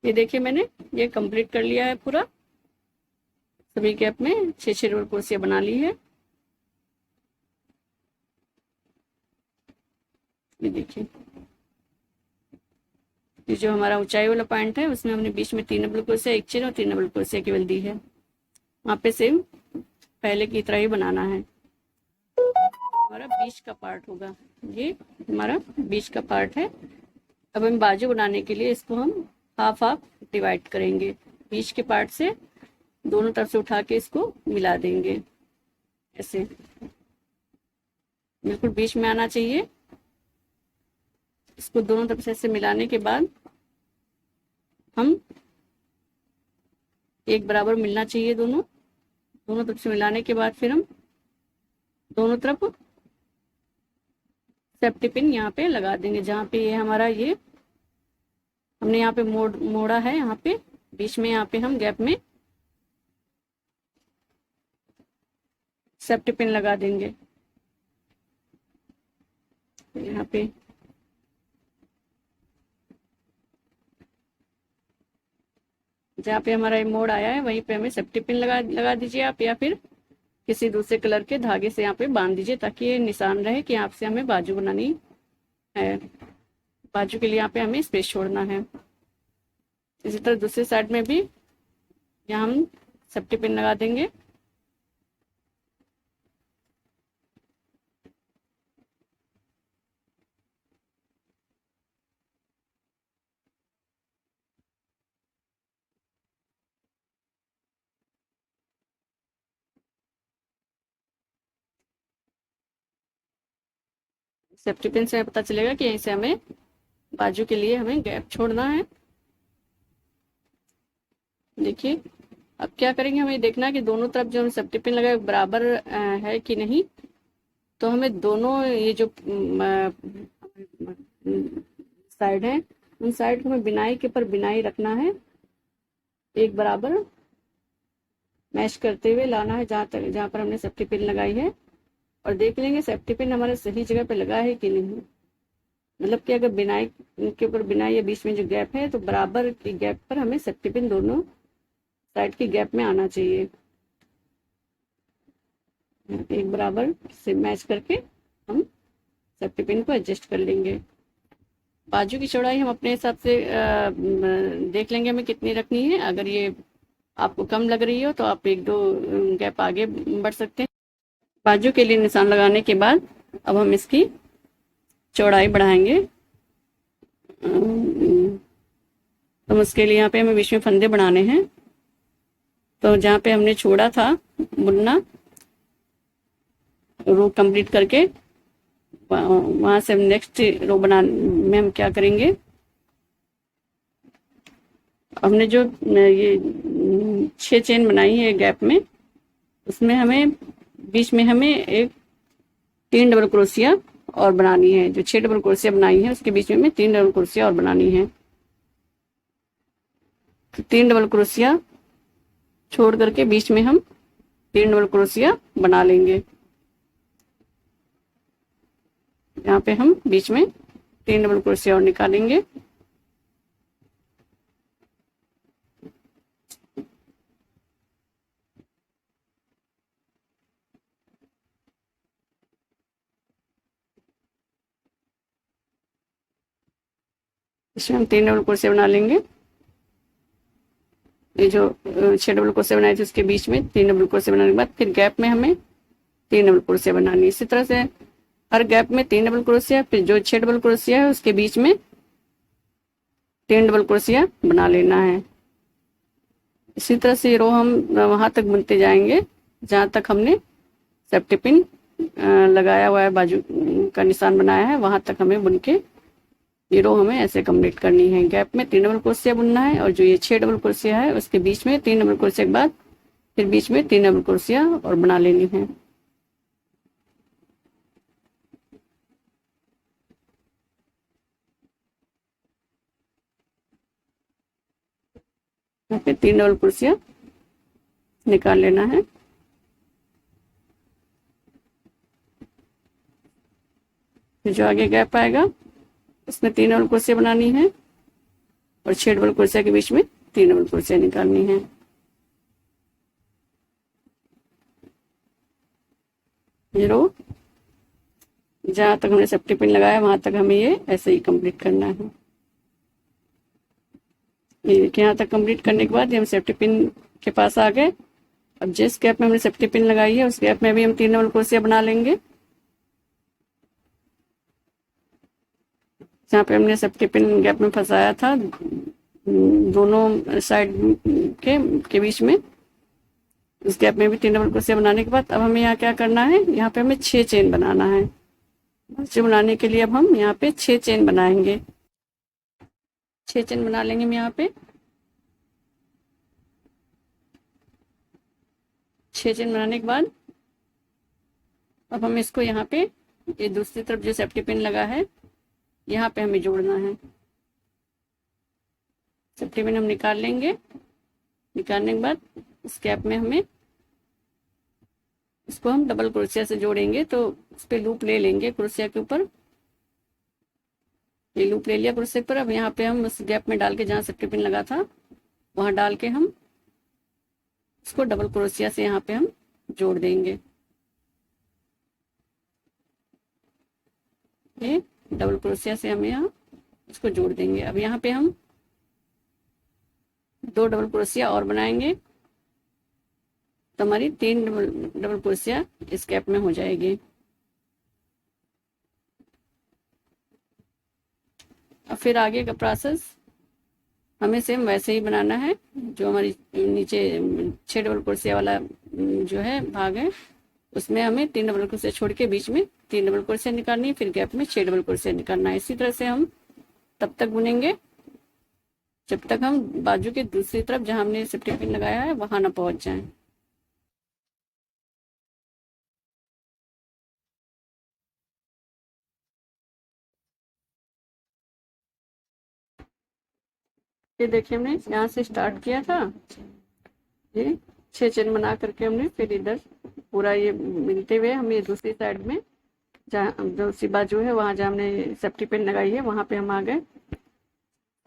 ये देखिए मैंने ये कंप्लीट कर लिया है पूरा। सभी गैप में 6 डबल क्रोशिया बना ली है। ये देखिए ये जो हमारा ऊंचाई वाला पॉइंट है उसमें हमने बीच में 3 डबल क्रोशिया, एक चेन और 3 डबल क्रोशिया केवल दी है। वहां पे सेम पहले की तरह ही बनाना है। हमारा बीच का पार्ट होगा, ये हमारा बीच का पार्ट है। अब हम बाजू बनाने के लिए इसको हम हाफ हाफ डिवाइड करेंगे। बीच के पार्ट से दोनों तरफ से उठा के इसको मिला देंगे। ऐसे बिल्कुल बीच में आना चाहिए। इसको दोनों तरफ से ऐसे मिलाने के बाद हम एक बराबर मिलना चाहिए दोनों तरफ से मिलाने के बाद फिर हम दोनों तरफ सेफ्टी पिन यहाँ पे लगा देंगे। जहाँ पे ये हमारा ये हमने यहाँ पे मोड़ा है, यहाँ पे बीच में यहाँ पे हम गैप में सेफ्टी पिन लगा देंगे यहाँ पे। जहाँ पे हमारा ये मोड़ आया है वहीं पे हमें सेफ्टी पिन लगा दीजिए आप, या फिर किसी दूसरे कलर के धागे से यहाँ पे बांध दीजिए ताकि ये निशान रहे कि यहाँ से हमें बाजू बनानी है। बाजू के लिए यहाँ पे हमें स्पेस छोड़ना है। इसी तरह दूसरी साइड में भी यहाँ हम सेफ्टी पिन लगा देंगे। सेफ्टी पिन से पता चलेगा कि यहीं से हमें बाजू के लिए हमें गैप छोड़ना है। देखिए अब क्या करेंगे, हमें देखना है कि दोनों तरफ जो हम सेफ्टी पिन लगाए बराबर है कि नहीं। तो हमें दोनों ये जो साइड है उन साइड को हमें बिनाई के ऊपर बिनाई रखना है, एक बराबर मैश करते हुए लाना है जहाँ पर हमने सेफ्टी पिन लगाई है। और देख लेंगे सेफ्टी पिन हमारे सही जगह पे लगा है कि नहीं। मतलब कि अगर बिनाई के ऊपर बिनाई या बीच में जो गैप है तो बराबर की गैप पर हमें सेफ्टी पिन दोनों साइड की गैप में आना चाहिए। एक बराबर से मैच करके हम सेफ्टी पिन को एडजस्ट कर लेंगे। बाजू की चौड़ाई हम अपने हिसाब से देख लेंगे हमें कितनी रखनी है। अगर ये आपको कम लग रही हो तो आप एक दो गैप आगे बढ़ सकते हैं। बाजू के लिए निशान लगाने के बाद अब हम इसकी चौड़ाई बढ़ाएंगे। तो उसके लिए यहाँ पे हमें बीच में फंदे बनाने हैं। तो जहाँ पे हमने छोड़ा था बुनना रो कंप्लीट करके वहां से हम नेक्स्ट रो बना में हम क्या करेंगे, हमने जो ये 6 चेन बनाई है गैप में, उसमें हमें बीच में हमें एक 3 डबल क्रोशिया और बनानी है। जो 6 डबल क्रोशिया बनाई है उसके बीच में हमें 3 डबल क्रोशिया और बनानी है। तो 3 डबल क्रोशिया छोड़ करके बीच में हम 3 डबल क्रोशिया बना लेंगे। यहाँ पे हम बीच में 3 डबल क्रोशिया और निकालेंगे। इसमें हम 3 डबल क्रोशिया बना लेंगे। ये जो 6 डबल क्रोशिया बनाए थे उसके बीच में 3 डबल क्रोशिया बनाने के बाद फिर गैप में हमें 3 डबल क्रोशिया बनानी है। इसी तरह से हर गैप में 3 डबल क्रोशिया, फिर जो 6 डबल क्रोशिया है उसके बीच में 3 डबल क्रोशिया बना लेना है। इसी तरह से ये रो हम वहां तक बुनते जाएंगे जहां तक हमने सेफ्टी पिन लगाया हुआ है, बाजू का निशान बनाया है, वहां तक हमें बुन के ये रो हमें ऐसे कंप्लीट करनी है। गैप में 3 डबल क्रोशिया बुनना है और जो ये 6 डबल क्रोशिया है उसके बीच में 3 डबल क्रोशिया के बाद फिर बीच में 3 डबल क्रोशिया और बना लेनी है। यहाँ पे 3 डबल क्रोशिया निकाल लेना है। फिर जो आगे गैप आएगा उसमें 3 डबल क्रोशिया बनानी है और 6 डबल क्रोशिया के बीच में 3 डबल क्रोशिया निकालनी है। ये रो जहां तक हमने सेफ्टी पिन लगाया वहां तक हमें ये ऐसे ही कंप्लीट करना है। ये यहाँ तक कंप्लीट करने के बाद हम सेफ्टी पिन के पास आ गए। अब जिस गैप में हमने सेफ्टी पिन लगाई है उस गैप में भी हम 3 डबल क्रोशिया बना लेंगे। जहाँ पे हमने सेफ्टी पिन गैप में फंसाया था दोनों साइड के बीच में, उस गैप में भी 3 डबल क्रोशिया बनाने के बाद अब हमें यहाँ क्या करना है, यहाँ पे हमें 6 चेन बनाना है। बाजू बनाने के लिए अब हम यहाँ पे 6 चेन बनाएंगे। 6 चेन बना लेंगे हम यहाँ पे। 6 चेन बनाने के बाद अब हम इसको यहाँ पे ये दूसरी तरफ जो सेफ्टी पिन लगा है यहाँ पे हमें जोड़ना है। सेफ्टी पिन हम निकाल लेंगे। निकालने के बाद इस गैप में हमें इसको हम डबल क्रोशिया से जोड़ेंगे। तो इस पे लूप ले लेंगे क्रोशिया के ऊपर, ये लूप ले लिया क्रोशिया पर। अब यहाँ पे हम उस गैप में डाल के जहाँ सेफ्टी पिन लगा था वहां डाल के हम इसको डबल क्रोशिया से यहाँ पे हम जोड़ देंगे। ये डबल क्रोशिया से हम यहाँ इसको जोड़ देंगे। अब यहाँ पे हम 2 डबल क्रोशिया और बनाएंगे तो हमारी 3 डबल क्रोशिया इस गैप में हो जाएगी। अब फिर आगे का प्रोसेस हमें सेम वैसे ही बनाना है। जो हमारी नीचे 6 डबल क्रोशिया वाला जो है भाग है उसमें हमें 3 डबल क्रोशिया छोड़ के बीच में 3 डबल क्रोशिया निकालनी है, फिर गैप में 6 डबल क्रोशिया निकालना है। इसी तरह से हम तब तक बुनेंगे जब तक हम बाजू के दूसरी तरफ जहां हमने सेफ्टी पिन लगाया है वहां ना पहुंच जाएं। ये देखिए हमने यहाँ से स्टार्ट किया था, ये 6 चेन बना करके हमने फिर इधर पूरा ये मिलते हुए हम ये दूसरी साइड में जहाँ जो सी बाजू है वहां जहाँ हमने सेफ्टी पिन लगाई है वहां पे हम आ गए।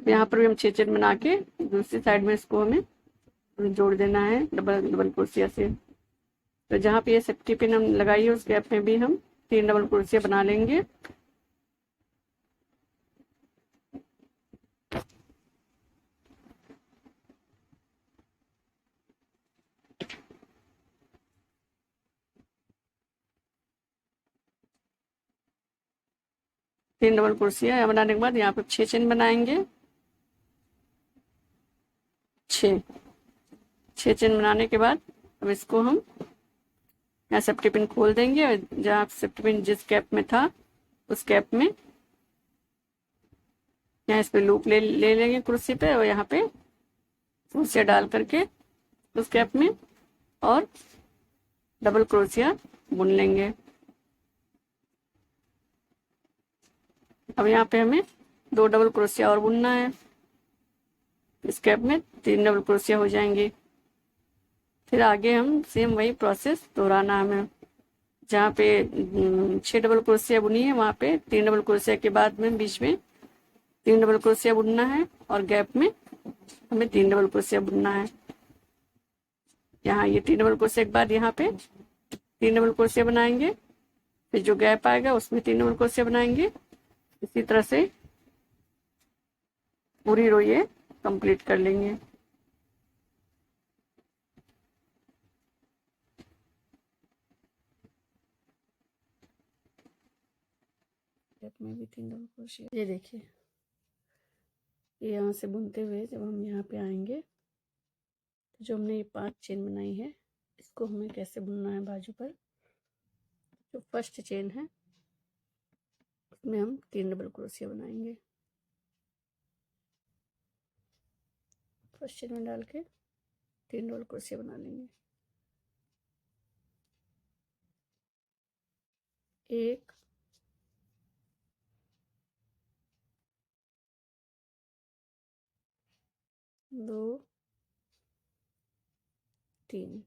यहाँ पर भी हम 6 चेन बना के दूसरी साइड में इसको हमें जोड़ देना है डबल डबल क्रोशिया से। तो जहाँ पे ये सेफ्टी पिन हम लगाई है उस गैप में भी हम 3 डबल क्रोशिया बना लेंगे। तीन डबल क्रोशिया बनाने के बाद यहाँ पे 6 चेन बनाएंगे। 6 चेन बनाने के बाद अब इसको हम यहाँ सेफ्टी पिन खोल देंगे और जहाँ सेफ्टी पिन जिस कैप में था उस कैप में यहाँ इस पे लूप ले लेंगे कुर्सी पे और यहाँ पे क्रोशिया डाल करके उस कैप में और डबल क्रोशिया बुन लेंगे। अब यहाँ पे हमें 2 डबल क्रोशिया और बुनना है। इस कैप में 3 डबल क्रोशिया हो जाएंगे। फिर आगे हम सेम वही प्रोसेस दोहराना हमें। जहाँ पे 6 डबल क्रोशिया बुनी है वहां पे 3 डबल क्रोशिया के बाद में बीच में 3 डबल क्रोशिया बुनना है और गैप में हमें 3 डबल क्रोशिया बुनना है। यहाँ ये 3 डबल क्रोशिया के बाद यहाँ पे 3 डबल क्रोशिया बनाएंगे, फिर जो गैप आएगा उसमें 3 डबल क्रोशिया बनाएंगे। इसी तरह से पूरी रो ये कंप्लीट कर लेंगे। में भी 3 डबल क्रोशिया, ये देखिए ये यहाँ से बुनते हुए जब हम यहाँ पे आएंगे तो जो हमने ये 5 चेन बनाई है इसको हमें कैसे बुनना है। बाजू पर जो फर्स्ट चेन है उसमें हम 3 डबल क्रोशिया बनाएंगे। फर्स्ट चेन में डाल के 3 डबल क्रोशिया बना लेंगे। 1 2 3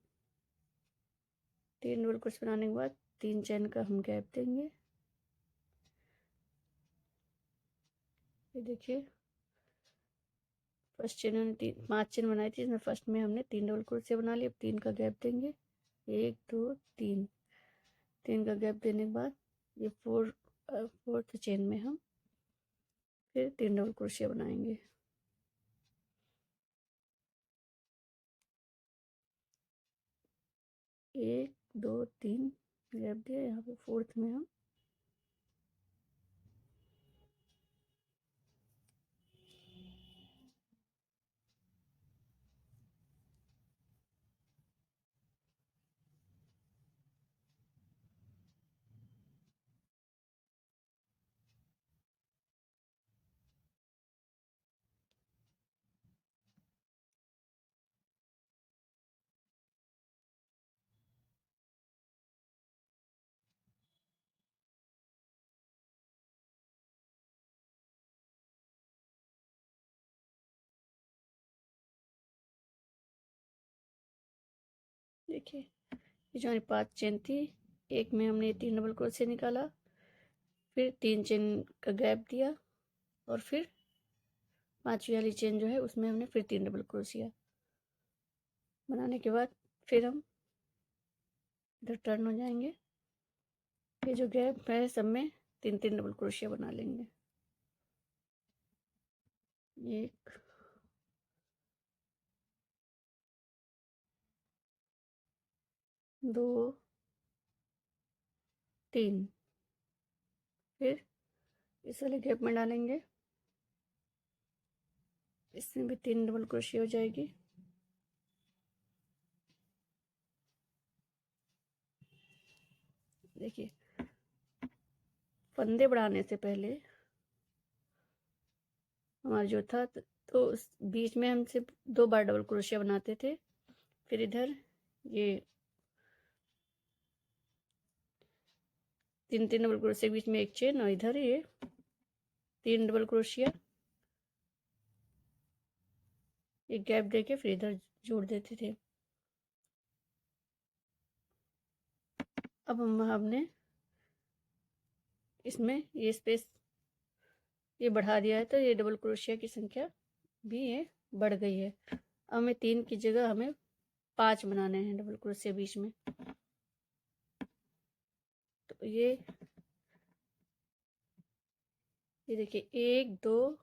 3 डबल क्रोशिया बनाने के बाद 3 चेन का हम गैप देंगे। ये देखिए फर्स्ट चेन हमने 5 चेन बनाई थी, इसमें फर्स्ट में हमने 3 डबल क्रोशिया बना लिया। अब 3 का गैप देंगे, 1 2 3, 3 का गैप देने के बाद ये फोर्थ चेन में हम फिर 3 डबल क्रोशिया बनाएंगे। 1 2 3 गैप दिया, यहाँ पे फोर्थ में हम देखिए ये जो हमारी 5 चेन थी, एक में हमने 3 डबल क्रोशिया निकाला, फिर 3 चेन का गैप दिया और फिर 5वीं वाली चेन जो है उसमें हमने फिर 3 डबल क्रोशिया बनाने के बाद फिर हम इधर टर्न हो जाएंगे। ये जो गैप है सब में 3 डबल क्रोशिया बना लेंगे। 1 2 3, फिर इस वाले गैप में डालेंगे, इसमें भी 3 डबल क्रोशिया हो जाएगी। देखिए, फंदे बढ़ाने से पहले हमारा जो था तो उस बीच में हम सिर्फ 2 बार डबल क्रोशिया बनाते थे, फिर इधर ये 3 डबल क्रोशिया के बीच में एक चेन और इधर ये 3 डबल क्रोशिया एक गैप देके फिर इधर जोड़ देते थे। अब हमने इसमें ये स्पेस ये बढ़ा दिया है तो ये डबल क्रोशिया की संख्या भी ये बढ़ गई है। अब हमें 3 की जगह हमें 5 बनाने हैं डबल क्रोशिया बीच में। तो ये देखिए 1 2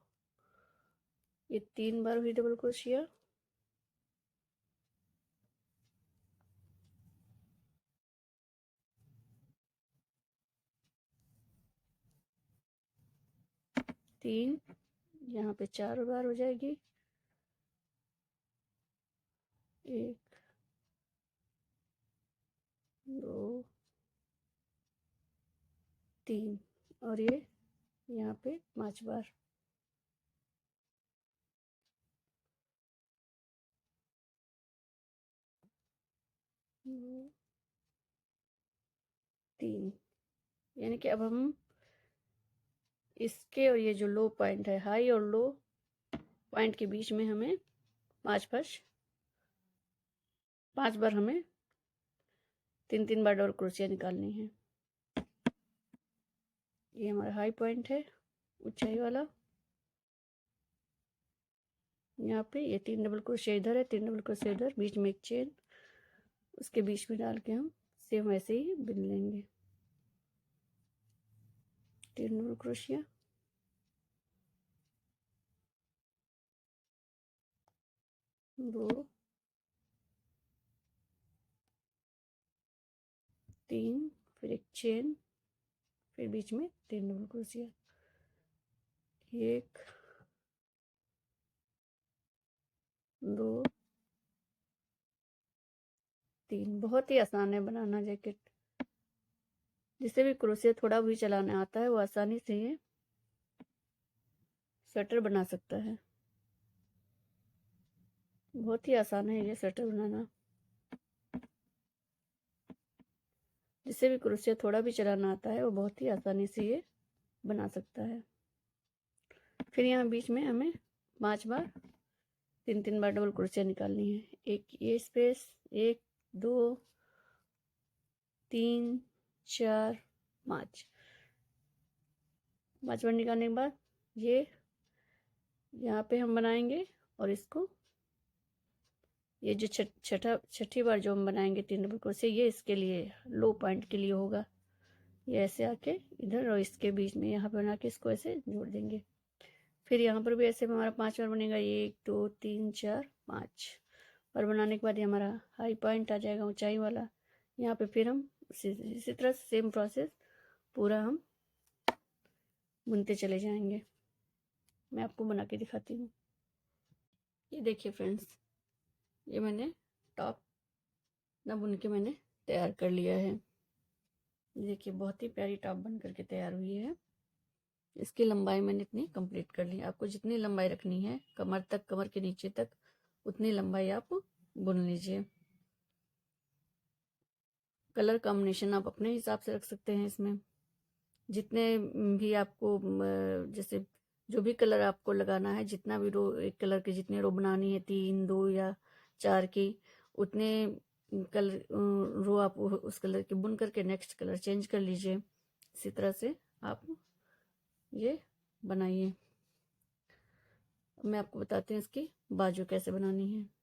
ये 3 बार हुई डबल क्रोशिया, तीन यहाँ पे 4 बार हो जाएगी, 1 2 3 और ये यहाँ पे 5 बार। तीन, यानी कि अब हम इसके और ये जो लो पॉइंट है हाई और लो पॉइंट के बीच में हमें 5 बार हमें 3 बार डबल क्रोशिया निकालनी है। ये हमारा हाई पॉइंट है ऊंचाई वाला, यहाँ पे ये 3 डबल क्रोशिया इधर है, 3 डबल क्रोशिया इधर, बीच में एक चेन, उसके बीच में डाल के हम सेम ऐसे ही बिन लेंगे। 3 डबल क्रोशिया, 2 3, फिर एक चेन, फिर बीच में 3 डबल क्रोशिया, 1 2 3। बहुत ही आसान है बनाना जैकेट। जिसे भी क्रोशिया थोड़ा भी चलाना आता है वो आसानी से ये स्वेटर बना सकता है। बहुत ही आसान है ये स्वेटर बनाना। जिसे भी क्रोशिया थोड़ा भी चलाना आता है वो बहुत ही आसानी से ये बना सकता है। फिर यहाँ बीच में हमें 5 बार 3 बार डबल क्रोशिया निकालनी है। एक ये स्पेस, 1 2 3 4 5 बार निकालने के बाद ये यहाँ पे हम बनाएंगे और इसको ये जो छठी बार जो हम बनाएंगे 3 डबल क्रोशिया ये इसके लिए लो पॉइंट के लिए होगा। ये ऐसे आके इधर और इसके बीच में यहाँ पे बना के इसको ऐसे जोड़ देंगे। फिर यहाँ पर भी ऐसे हमारा 5 बार बनेगा, 1 2 3 4 5 बार बनाने के बाद ये हमारा हाई पॉइंट आ जाएगा ऊंचाई वाला। यहाँ पे फिर हम इसी तरह सेम प्रोसेस पूरा हम बुनते चले जाएंगे। मैं आपको बना के दिखाती हूँ। ये देखिए फ्रेंड्स, ये मैंने टॉप ना बुन के मैंने तैयार कर लिया है। देखिए बहुत ही प्यारी टॉप बन करके तैयार हुई है। इसकी लंबाई मैंने इतनी कंप्लीट कर ली। आपको जितनी लंबाई रखनी है कमर तक, कमर के नीचे तक, उतनी लंबाई आप बुन लीजिए। कलर कॉम्बिनेशन आप अपने हिसाब से रख सकते हैं। इसमें जितने भी आपको जैसे जो भी कलर आपको लगाना है, जितना भी रो एक कलर के जितने रो बनानी है, 3 2 या 4 की, उतने कलर रो आप उस कलर की बुन करके नेक्स्ट कलर चेंज कर लीजिए। इसी तरह से आप ये बनाइए। मैं आपको बताती हूँ इसकी बाजू कैसे बनानी है।